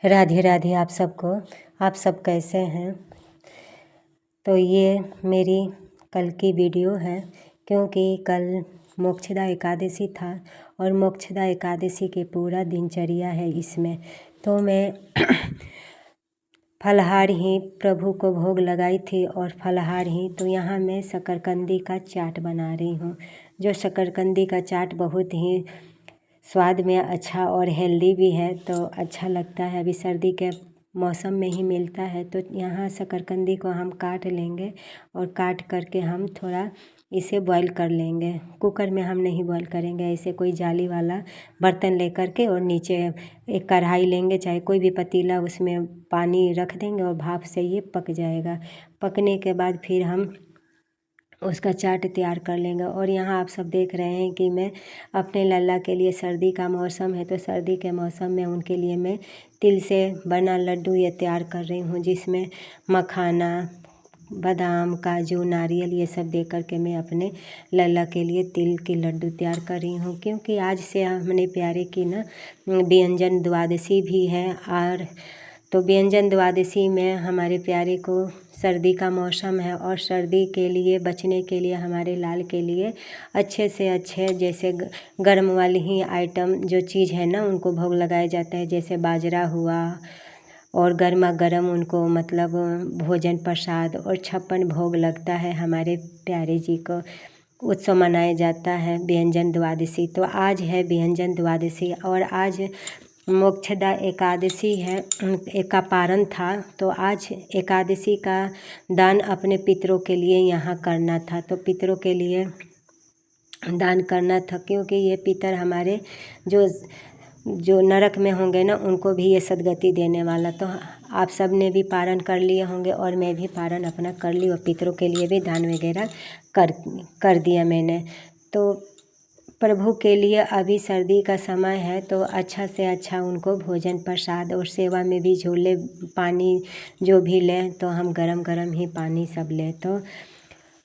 राधे राधे आप सबको। आप सब कैसे हैं? तो ये मेरी कल की वीडियो है, क्योंकि कल मोक्षदा एकादशी था और मोक्षदा एकादशी की पूरा दिनचर्या है इसमें। तो मैं फलाहार ही प्रभु को भोग लगाई थी और फलाहार ही तो यहाँ मैं शकरकंदी का चाट बना रही हूँ। जो शकरकंदी का चाट बहुत ही स्वाद में अच्छा और हेल्दी भी है, तो अच्छा लगता है। अभी सर्दी के मौसम में ही मिलता है। तो यहाँ शकरकंदी को हम काट लेंगे और काट करके हम थोड़ा इसे बॉईल कर लेंगे। कुकर में हम नहीं बॉईल करेंगे, ऐसे कोई जाली वाला बर्तन लेकर के और नीचे एक कढ़ाई लेंगे, चाहे कोई भी पतीला, उसमें पानी रख देंगे और भाप से ये पक जाएगा। पकने के बाद फिर हम उसका चाट तैयार कर लेंगे। और यहाँ आप सब देख रहे हैं कि मैं अपने लल्ला के लिए, सर्दी का मौसम है तो सर्दी के मौसम में उनके लिए मैं तिल से बना लड्डू ये तैयार कर रही हूँ, जिसमें मखाना, बादाम, काजू, नारियल ये सब दे करके मैं अपने लल्ला के लिए तिल की लड्डू तैयार कर रही हूँ। क्योंकि आज से हमने प्यारे की ना व्यंजन द्वादशी भी है। और तो व्यंजन द्वादशी में हमारे प्यारे को सर्दी का मौसम है और सर्दी के लिए बचने के लिए हमारे लाल के लिए अच्छे से अच्छे, जैसे गर्म वाली ही आइटम जो चीज़ है ना उनको भोग लगाया जाता है। जैसे बाजरा हुआ और गर्मा गर्म उनको मतलब भोजन प्रसाद और 56 भोग लगता है हमारे प्यारे जी को। उत्सव मनाया जाता है व्यंजन द्वादशी। तो आज है व्यंजन द्वादशी और आज मोक्षदा एकादशी है, का पारण था। तो आज एकादशी का दान अपने पितरों के लिए यहाँ करना था। तो पितरों के लिए दान करना था, क्योंकि ये पितर हमारे जो नरक में होंगे ना, उनको भी ये सदगति देने वाला। तो आप सब ने भी पारण कर लिए होंगे और मैं भी पारण अपना कर ली और पितरों के लिए भी दान वगैरह कर दिया मैंने। तो प्रभु के लिए अभी सर्दी का समय है, तो अच्छा से अच्छा उनको भोजन प्रसाद और सेवा में भी झोले पानी जो भी लें, तो हम गरम गरम ही पानी सब लें।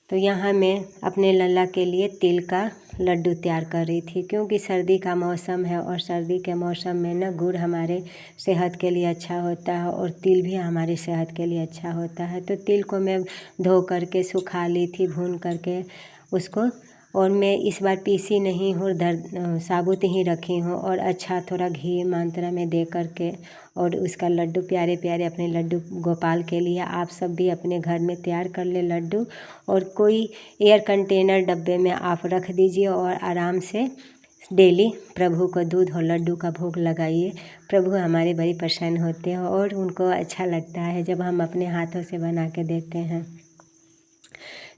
तो यहाँ मैं अपने लल्ला के लिए तिल का लड्डू तैयार कर रही थी, क्योंकि सर्दी का मौसम है और सर्दी के मौसम में ना गुड़ हमारे सेहत के लिए अच्छा होता है और तिल भी हमारी सेहत के लिए अच्छा होता है। तो तिल को मैं धो करके सुखा ली थी, भून करके उसको, और मैं इस बार पीसी नहीं हूँ, साबुत ही रखी हूँ। और अच्छा थोड़ा घी मात्रा में दे करके और उसका लड्डू प्यारे प्यारे अपने लड्डू गोपाल के लिए आप सब भी अपने घर में तैयार कर ले लड्डू। और कोई एयर कंटेनर डब्बे में आप रख दीजिए और आराम से डेली प्रभु को दूध और लड्डू का भोग लगाइए। प्रभु हमारे बड़ी प्रसन्न होते हैं और उनको अच्छा लगता है जब हम अपने हाथों से बना के देते हैं।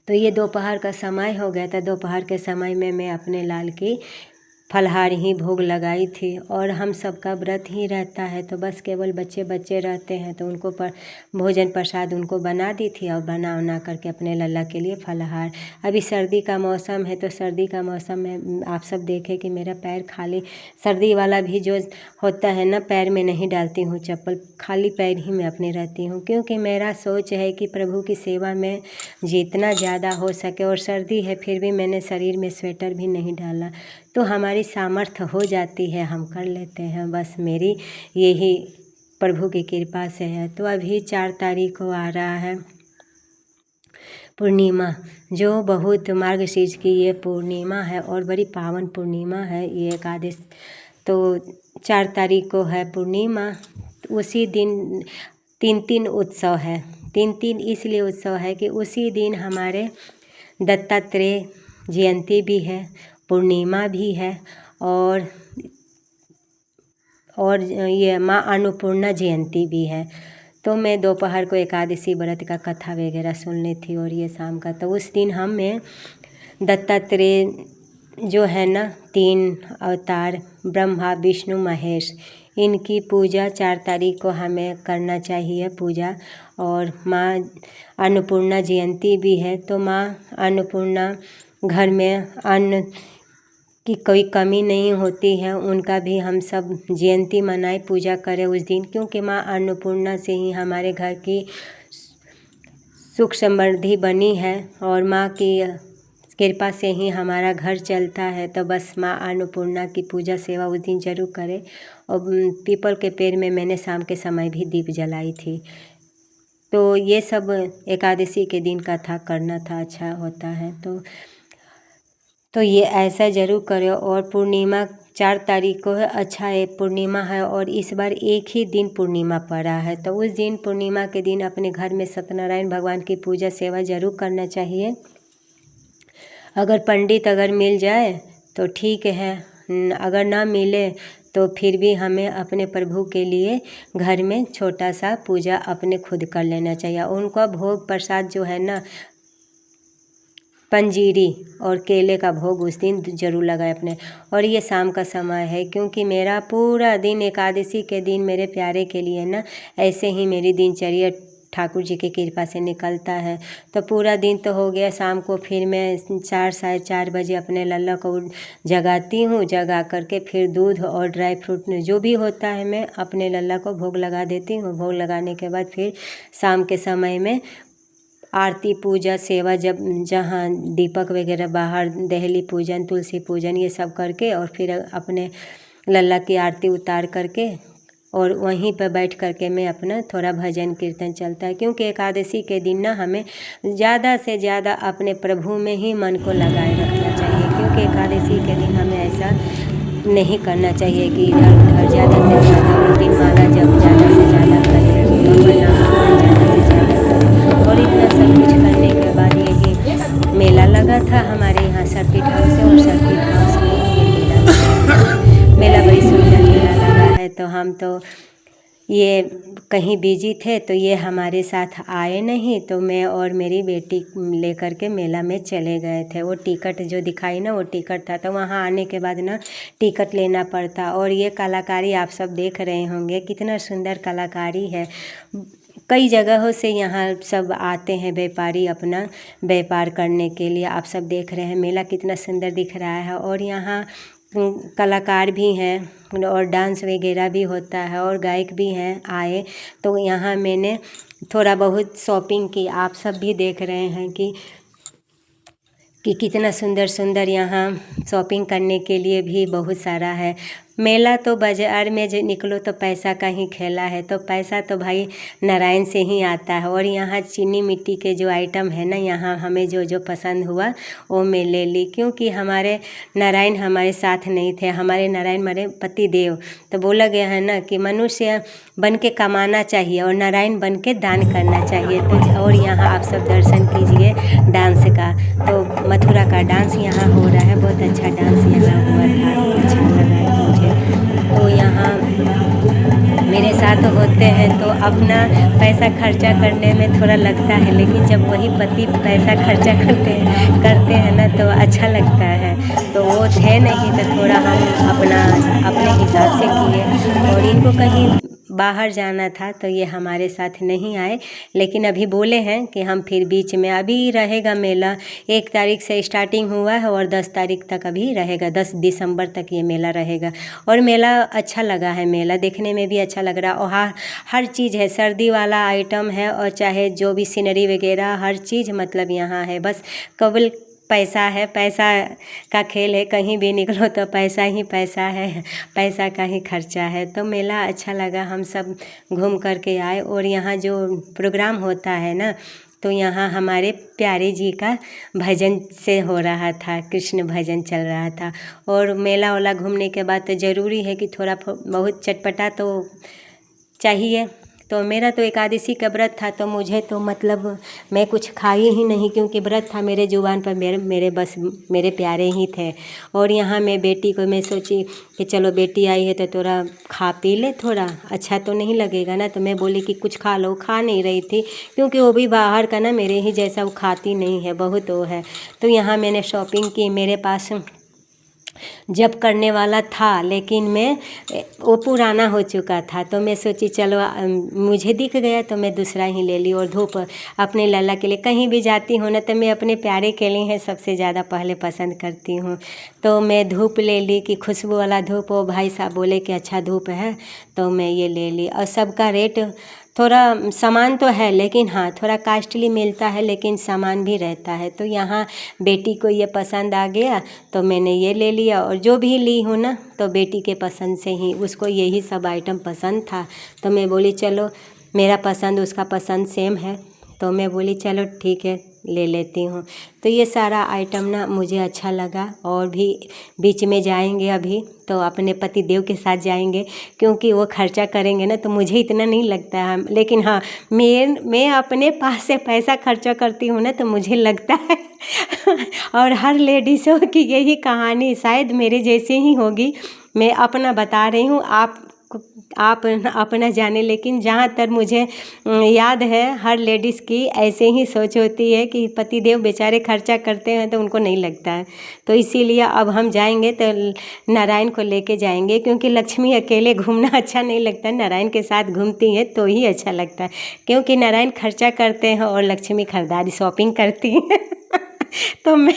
तो ये दोपहर का समय हो गया था। दोपहर के समय में मैं अपने लाल की फलाहार ही भोग लगाई थी। और हम सबका व्रत ही रहता है, तो बस केवल बच्चे रहते हैं, तो उनको भोजन प्रसाद उनको बना दी थी और बना करके अपने लल्ला के लिए फलाहार। अभी सर्दी का मौसम है, तो सर्दी का मौसम में आप सब देखें कि मेरा पैर खाली, सर्दी वाला भी जो होता है ना, पैर में नहीं डालती हूँ चप्पल, खाली पैर ही मैं अपने रहती हूँ। क्योंकि मेरा सोच है कि प्रभु की सेवा में जितना ज़्यादा हो सके, और सर्दी है फिर भी मैंने शरीर में स्वेटर भी नहीं डाला, तो हमारी सामर्थ्य हो जाती है, हम कर लेते हैं। बस मेरी यही प्रभु की कृपा से है। तो अभी 4 तारीख को आ रहा है पूर्णिमा, जो बहुत मार्गशीर्ष की ये पूर्णिमा है और बड़ी पावन पूर्णिमा है ये एकादश। तो 4 तारीख को है पूर्णिमा। उसी दिन 3 उत्सव है। 3 इसलिए उत्सव है कि उसी दिन हमारे दत्तात्रेय जयंती भी है, पूर्णिमा भी है, और ये माँ अन्नपूर्णा जयंती भी है। तो मैं दोपहर को एकादशी व्रत का कथा वगैरह सुननी थी और ये शाम का। तो उस दिन हमें दत्तात्रेय जो है ना 3 अवतार, ब्रह्मा विष्णु महेश, इनकी पूजा 4 तारीख को हमें करना चाहिए पूजा। और माँ अन्नपूर्णा जयंती भी है, तो माँ अन्नपूर्णा घर में अन्न की कोई कमी नहीं होती है, उनका भी हम सब जयंती मनाएं, पूजा करें उस दिन। क्योंकि माँ अन्नपूर्णा से ही हमारे घर की सुख समृद्धि बनी है और माँ की कृपा से ही हमारा घर चलता है। तो बस माँ अन्नपूर्णा की पूजा सेवा उस दिन ज़रूर करें। और पीपल के पेड़ में मैंने शाम के समय भी दीप जलाई थी। तो ये सब एकादशी के दिन का था, करना था, अच्छा होता है। तो ये ऐसा ज़रूर करें। और पूर्णिमा 4 तारीख को है, अच्छा है, पूर्णिमा है और इस बार एक ही दिन पूर्णिमा पड़ा है। तो उस दिन पूर्णिमा के दिन अपने घर में सत्यनारायण भगवान की पूजा सेवा ज़रूर करना चाहिए। अगर पंडित मिल जाए तो ठीक है, अगर ना मिले तो फिर भी हमें अपने प्रभु के लिए घर में छोटा सा पूजा अपने खुद कर लेना चाहिए। उनका भोग प्रसाद जो है ना, पंजीरी और केले का भोग उस दिन ज़रूर लगाए अपने। और ये शाम का समय है, क्योंकि मेरा पूरा दिन एकादशी के दिन मेरे प्यारे के लिए ना ऐसे ही मेरी दिनचर्या ठाकुर जी की कृपा से निकलता है। तो पूरा दिन तो हो गया, शाम को फिर मैं 4 साढ़े 4 बजे अपने लल्ला को जगाती हूँ। जगा करके फिर दूध और ड्राई फ्रूट जो भी होता है मैं अपने लल्ला को भोग लगा देती हूँ। भोग लगाने के बाद फिर शाम के समय में आरती पूजा सेवा जहाँ दीपक वगैरह बाहर, दहली पूजन, तुलसी पूजन ये सब करके और फिर अपने लल्ला की आरती उतार करके और वहीं पर बैठ करके मैं अपना थोड़ा भजन कीर्तन चलता है। क्योंकि एकादशी के दिन ना हमें ज़्यादा से ज़्यादा अपने प्रभु में ही मन को लगाए रखना चाहिए। क्योंकि एकादशी के दिन हमें ऐसा नहीं करना चाहिए कि इधर उधर ज़्यादा से ज़्यादा उस दिन माला जब ज़्यादा से ज़्यादा करें, भगवान नाम ज़्यादा से ज़्यादा करें। और इतना सब कुछ करने के बाद यही मेला लगा था हमारे यहाँ सर्किट हाउस से, और सर्किट हाउस में ये मेला लगा था। मेला बड़ी सुंदर मेला लगा है। तो हम तो ये कहीं बिजी थे तो ये हमारे साथ आए नहीं, तो मैं और मेरी बेटी लेकर के मेला में चले गए थे। वो टिकट जो दिखाई ना, वो टिकट था। तो वहाँ आने के बाद ना टिकट लेना पड़ता। और ये कलाकारी आप सब देख रहे होंगे, कितना सुंदर कलाकारी है। कई जगहों से यहाँ सब आते हैं व्यापारी अपना व्यापार करने के लिए। आप सब देख रहे हैं मेला कितना सुंदर दिख रहा है। और यहाँ कलाकार भी हैं और डांस वगैरह भी होता है और गायक भी हैं आए। तो यहाँ मैंने थोड़ा बहुत शॉपिंग की। आप सब भी देख रहे हैं कि कितना सुंदर सुंदर यहाँ शॉपिंग करने के लिए भी बहुत सारा है। मेला तो बाज़ार में जो निकलो तो पैसा का ही खेला है। तो पैसा तो भाई नारायण से ही आता है। और यहाँ चीनी मिट्टी के जो आइटम है ना, यहाँ हमें जो जो पसंद हुआ वो मैं ले ली। क्योंकि हमारे नारायण हमारे साथ नहीं थे, हमारे नारायण हमारे पति देव। तो बोला गया है ना कि मनुष्य बन के कमाना चाहिए और नारायण बन के दान करना चाहिए। तो और यहाँ आप सब दर्शन कीजिए डांस का। तो मथुरा का डांस यहाँ हो रहा है, बहुत अच्छा डांस यहाँ हुआ था, अच्छा लगा है मुझे। तो यहाँ मेरे साथ होते हैं तो अपना पैसा खर्चा करने में थोड़ा लगता है, लेकिन जब वही पति पैसा खर्चा करते हैं ना तो अच्छा लगता है। तो वो थे नहीं तो थोड़ा हम अपने हिसाब से किए। और इनको कहीं बाहर जाना था तो ये हमारे साथ नहीं आए, लेकिन अभी बोले हैं कि हम फिर बीच में अभी रहेगा मेला। 1 तारीख से स्टार्टिंग हुआ है और 10 तारीख तक अभी रहेगा, 10 दिसंबर तक ये मेला रहेगा। और मेला अच्छा लगा है, मेला देखने में भी अच्छा लग रहा है। और हर चीज़ है, सर्दी वाला आइटम है और चाहे जो भी सीनरी वगैरह हर चीज़ मतलब यहाँ है। बस केवल पैसा है, पैसा का खेल है। कहीं भी निकलो तो पैसा ही पैसा है, पैसा का ही खर्चा है। तो मेला अच्छा लगा, हम सब घूम कर के आए। और यहाँ जो प्रोग्राम होता है ना, तो यहाँ हमारे प्यारे जी का भजन से हो रहा था, कृष्ण भजन चल रहा था। और मेला वाला घूमने के बाद तो ज़रूरी है कि थोड़ा बहुत चटपटा तो चाहिए। तो मेरा तो एकादशी का व्रत था, तो मुझे तो मतलब मैं कुछ खाई ही नहीं, क्योंकि व्रत था मेरे जुबान पर, मेरे बस मेरे प्यारे ही थे। और यहाँ मैं बेटी को मैं सोची कि चलो बेटी आई है तो थोड़ा खा पी ले, थोड़ा अच्छा तो नहीं लगेगा ना। तो मैं बोली कि कुछ खा लो, खा नहीं रही थी, क्योंकि वो भी बाहर का ना मेरे ही जैसा, वो खाती नहीं है, बहुत वो है। तो यहाँ मैंने शॉपिंग की, मेरे पास जब करने वाला था लेकिन मैं वो पुराना हो चुका था। तो मैं सोची चलो मुझे दिख गया तो मैं दूसरा ही ले ली। और धूप अपने लल्ला के लिए कहीं भी जाती हूँ ना तो मैं अपने प्यारे के लिए सबसे ज़्यादा पहले पसंद करती हूँ। तो मैं धूप ले ली कि खुशबू वाला धूप, वो भाई साहब बोले कि अच्छा धूप है, तो मैं ये ले ली। और सबका रेट थोड़ा सामान तो है लेकिन हाँ थोड़ा कास्टली मिलता है लेकिन सामान भी रहता है। तो यहाँ बेटी को ये पसंद आ गया तो मैंने ये ले लिया, और जो भी ली हूँ ना तो बेटी के पसंद से ही, उसको यही सब आइटम पसंद था तो मैं बोली चलो मेरा पसंद उसका पसंद सेम है, तो मैं बोली चलो ठीक है ले लेती हूँ। तो ये सारा आइटम ना मुझे अच्छा लगा। और भी बीच में जाएंगे अभी तो अपने पति देव के साथ जाएंगे, क्योंकि वो खर्चा करेंगे ना तो मुझे इतना नहीं लगता है। लेकिन हाँ मैं अपने पास से पैसा खर्चा करती हूँ ना तो मुझे लगता है और हर लेडीज़ों की यही कहानी शायद मेरे जैसे ही होगी। मैं अपना बता रही हूँ, आप अपना जाने, लेकिन जहाँ तक मुझे याद है हर लेडीज़ की ऐसे ही सोच होती है कि पतिदेव बेचारे खर्चा करते हैं तो उनको नहीं लगता है। तो इसीलिए अब हम जाएंगे तो नारायण को लेके जाएंगे, क्योंकि लक्ष्मी अकेले घूमना अच्छा नहीं लगता, नारायण के साथ घूमती है तो ही अच्छा लगता है, क्योंकि नारायण खर्चा करते हैं और लक्ष्मी खरीदारी शॉपिंग करती है तो मैं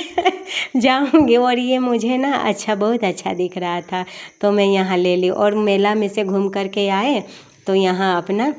जाऊंगी। और ये मुझे ना अच्छा बहुत अच्छा दिख रहा था तो मैं यहाँ ले ली। और मेला में से घूम कर के आए तो यहाँ अपना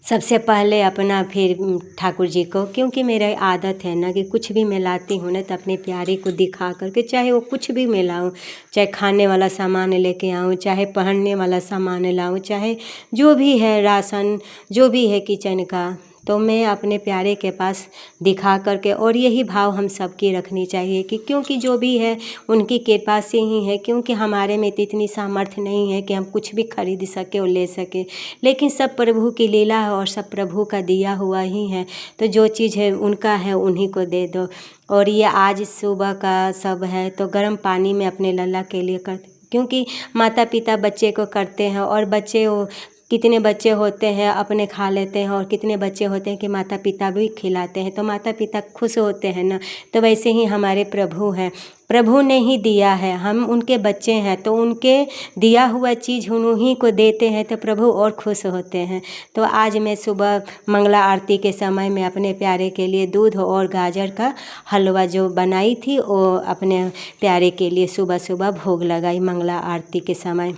सबसे पहले अपना फिर ठाकुर जी को, क्योंकि मेरा आदत है ना कि कुछ भी मैं लाती हूँ ना तो अपने प्यारे को दिखा करके, चाहे वो कुछ भी मैं लाऊं, चाहे खाने वाला सामान लेके आऊँ, चाहे पहनने वाला सामान लाऊं, चाहे जो भी है राशन जो भी है किचन का, तो मैं अपने प्यारे के पास दिखा करके, और यही भाव हम सबकी रखनी चाहिए कि क्योंकि जो भी है उनकी कृपा से ही है, क्योंकि हमारे में तो इतनी सामर्थ्य नहीं है कि हम कुछ भी खरीद सके और ले सके, लेकिन सब प्रभु की लीला है और सब प्रभु का दिया हुआ ही है। तो जो चीज़ है उनका है उन्हीं को दे दो। और ये आज सुबह का सब है तो गर्म पानी में अपने लल्ला के लिए करते, क्योंकि माता पिता बच्चे को करते हैं, और बच्चे वो कितने बच्चे होते हैं अपने खा लेते हैं, और कितने बच्चे होते हैं कि माता पिता भी खिलाते हैं, तो माता पिता खुश होते हैं ना। तो वैसे ही हमारे प्रभु हैं, प्रभु ने ही दिया है, हम उनके बच्चे हैं, तो उनके दिया हुआ चीज़ उन्हीं को देते हैं तो प्रभु और खुश होते हैं। तो आज मैं सुबह मंगला आरती के समय में अपने प्यारे के लिए दूध और गाजर का हलवा जो बनाई थी वो अपने प्यारे के लिए सुबह सुबह भोग लगाई मंगला आरती के समय।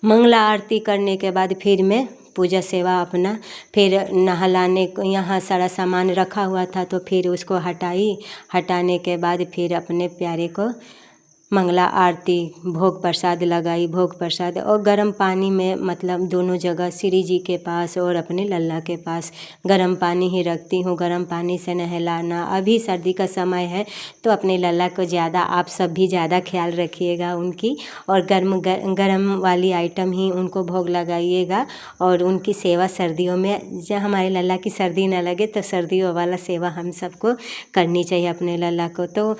मंगला आरती करने के बाद फिर मैं पूजा सेवा अपना फिर नहलाने को, यहाँ सारा सामान रखा हुआ था तो फिर उसको हटाने के बाद फिर अपने प्यारे को मंगला आरती भोग प्रसाद लगाई, भोग प्रसाद और गर्म पानी में, मतलब दोनों जगह श्री जी के पास और अपने लल्ला के पास गर्म पानी ही रखती हूँ, गर्म पानी से नहलाना। अभी सर्दी का समय है तो अपने लल्ला को ज़्यादा आप सब भी ज़्यादा ख्याल रखिएगा उनकी, और गर्म वाली आइटम ही उनको भोग लगाइएगा। और उनकी सेवा सर्दियों में, जब हमारे लल्ला की सर्दी ना लगे तो सर्दियों वाला सेवा हम सबको करनी चाहिए अपने लल्ला को।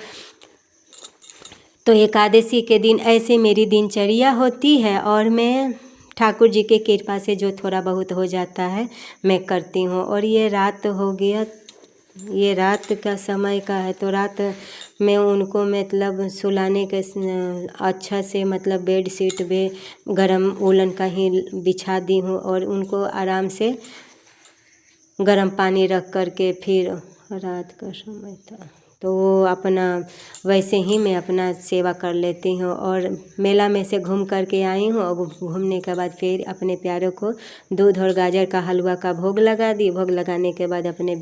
तो एकादशी के दिन ऐसे मेरी दिनचर्या होती है, और मैं ठाकुर जी के कृपा से जो थोड़ा बहुत हो जाता है मैं करती हूँ। और ये रात हो गया, ये रात का समय का है तो रात में उनको मतलब सुलाने के अच्छा से, मतलब बेड शीट पे गरम वूलन का ही बिछा दी हूँ, और उनको आराम से गर्म पानी रख कर के, फिर रात का समय था तो अपना वैसे ही मैं अपना सेवा कर लेती हूँ। और मेला में से घूम कर के आई हूँ, और घूमने के बाद फिर अपने प्यारों को दूध और गाजर का हलवा का भोग लगा दी। भोग लगाने के बाद अपने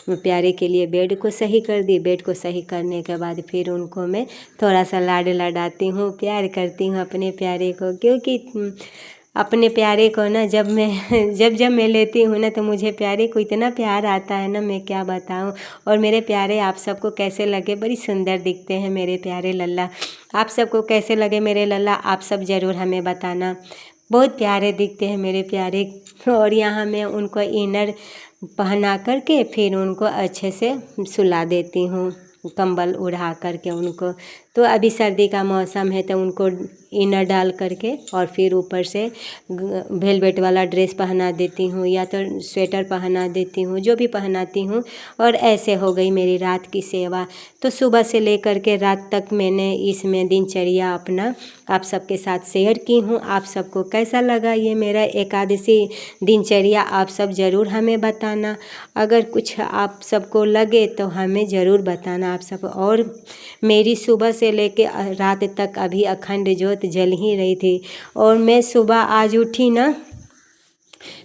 प्यारे के लिए बेड को सही कर दी। बेड को सही करने के बाद फिर उनको मैं थोड़ा सा लाड लडाती हूँ, प्यार करती हूँ अपने प्यारे को, क्योंकि अपने प्यारे को ना जब मैं लेती हूँ ना तो मुझे प्यारे को इतना प्यार आता है ना, मैं क्या बताऊँ। और मेरे प्यारे आप सबको कैसे लगे, बड़ी सुंदर दिखते हैं मेरे प्यारे लल्ला। आप सबको कैसे लगे मेरे लल्ला, आप सब ज़रूर हमें बताना। बहुत प्यारे दिखते हैं मेरे प्यारे। और यहाँ मैं उनको इनर पहना करके फिर उनको अच्छे से सुला देती हूँ, कंबल उड़ा करके उनको। तो अभी सर्दी का मौसम है तो उनको इनर डाल करके और फिर ऊपर से वेलवेट वाला ड्रेस पहना देती हूँ, या तो स्वेटर पहना देती हूँ, जो भी पहनाती हूँ। और ऐसे हो गई मेरी रात की सेवा। तो सुबह से लेकर के रात तक मैंने इसमें दिनचर्या अपना आप सबके साथ शेयर की हूँ। आप सबको कैसा लगा ये मेरा एकादशी दिनचर्या, आप सब ज़रूर हमें बताना। अगर कुछ आप सबको लगे तो हमें ज़रूर बताना आप सब। और मेरी सुबह से लेके रात तक अभी अखंड ज्योत जल ही रही थी। और मैं सुबह आज उठी ना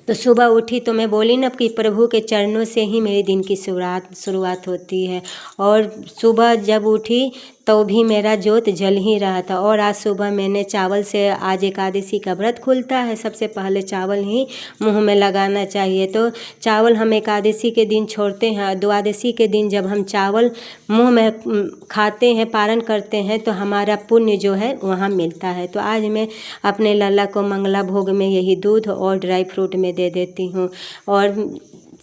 तो सुबह उठी तो मैं बोली ना कि प्रभु के चरणों से ही मेरे दिन की शुरुआत होती है। और सुबह जब उठी तो भी मेरा जोत जल ही रहा था। और आज सुबह मैंने चावल से, आज एकादशी का व्रत खुलता है, सबसे पहले चावल ही मुंह में लगाना चाहिए। तो चावल हम एकादशी के दिन छोड़ते हैं, द्वादशी के दिन जब हम चावल मुंह में खाते हैं, पारण करते हैं, तो हमारा पुण्य जो है वहाँ मिलता है। तो आज मैं अपने लल्ला को मंगला भोग में यही दूध और ड्राई फ्रूट में दे देती हूँ। और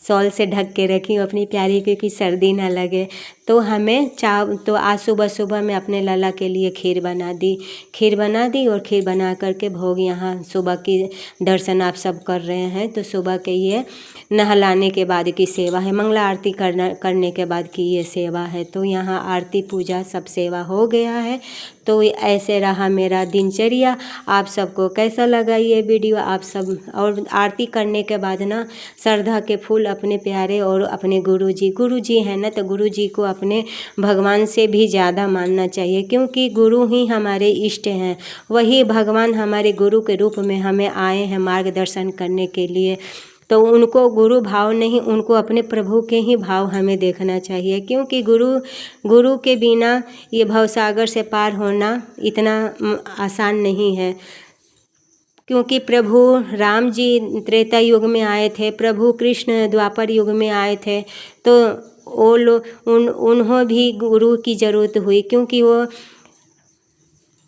शॉल से ढक के रखी हूँ अपनी प्यारी, क्योंकि सर्दी ना लगे। तो हमें तो आज सुबह सुबह मैं अपने लल्ला के लिए खीर बना दी और खीर बना करके भोग, यहाँ सुबह की दर्शन आप सब कर रहे हैं। तो सुबह के ये नहलाने के बाद की सेवा है, मंगला आरती करने के बाद की ये सेवा है। तो यहाँ आरती पूजा सब सेवा हो गया है। तो ऐसे रहा मेरा दिनचर्या। आप सबको कैसा लगा ये वीडियो? आप सब, और आरती करने के बाद ना श्रद्धा के फूल अपने प्यारे और अपने गुरुजी हैं ना, तो गुरुजी को अपने भगवान से भी ज़्यादा मानना चाहिए, क्योंकि गुरु ही हमारे इष्ट हैं। वही भगवान हमारे गुरु के रूप में हमें आए हैं मार्गदर्शन करने के लिए। तो उनको गुरु भाव नहीं, उनको अपने प्रभु के ही भाव हमें देखना चाहिए, क्योंकि गुरु के बिना ये भवसागर से पार होना इतना आसान नहीं है। क्योंकि प्रभु राम जी त्रेता युग में आए थे, प्रभु कृष्ण द्वापर युग में आए थे, तो वो लोग उन्हों भी गुरु की ज़रूरत हुई, क्योंकि वो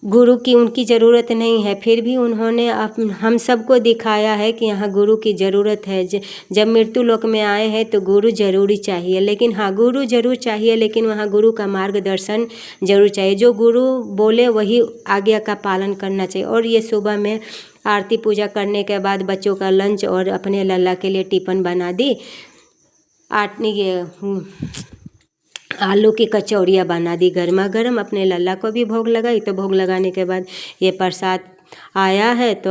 गुरु की उनकी ज़रूरत नहीं है, फिर भी उन्होंने हम सबको दिखाया है कि यहाँ गुरु की ज़रूरत है। जब मृत्यु लोक में आए हैं तो गुरु ज़रूरी चाहिए, लेकिन हाँ, गुरु ज़रूर चाहिए, लेकिन वहाँ गुरु का मार्गदर्शन ज़रूर चाहिए। जो गुरु बोले वही आज्ञा का पालन करना चाहिए। और ये सुबह में आरती पूजा करने के बाद बच्चों का लंच और अपने लल्ला के लिए टिफ़िन बना दी। आलू की कचौड़ियाँ बना दी गर्मा गर्म, अपने लल्ला को भी भोग लगाई। तो भोग लगाने के बाद ये प्रसाद आया है, तो